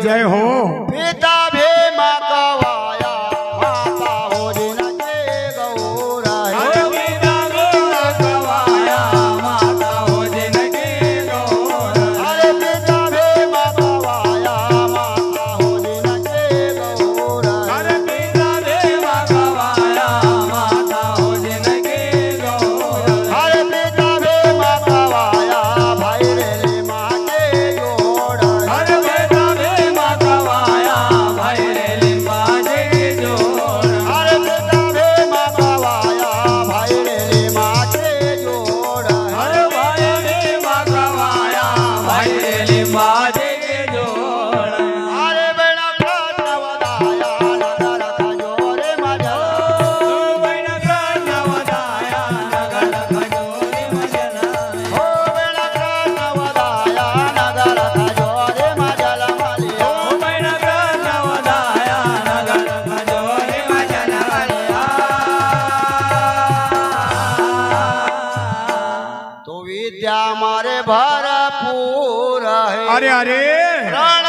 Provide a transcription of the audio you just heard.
जय हो पिता भीमा कवाया माता हो जिन के गौरा पिता भीमा कवाया माता हो जिन के गौरा अरे पिता भीमा कवाया माता हो जिन के गौरा अरे पिता भीमा कवाया माता हो जिन के गौरा अरे पिता भीमा कवाया भाई रे माँ के जोड़ा अरे पिता भीमा कवाया भाई रे माँ के जोड़ा अरे पिता भीमा कवाया भाई रे माँ के जोड़ा अरे भाई भीमा कवाया भाई रे माँ के जोड़ा अरे बेड़ा कृष्ण वदाया नगर खजोरे मजा बैन कृष्ण वदाया नगर खजोरे मजना ओ बेड़ा कृष्ण वदाया नगर खजोरे मजल मलिया बैन कृष्ण वदाया नगर खजोरे मजना तो विद्या मारे भरपूर है अरे अरे रण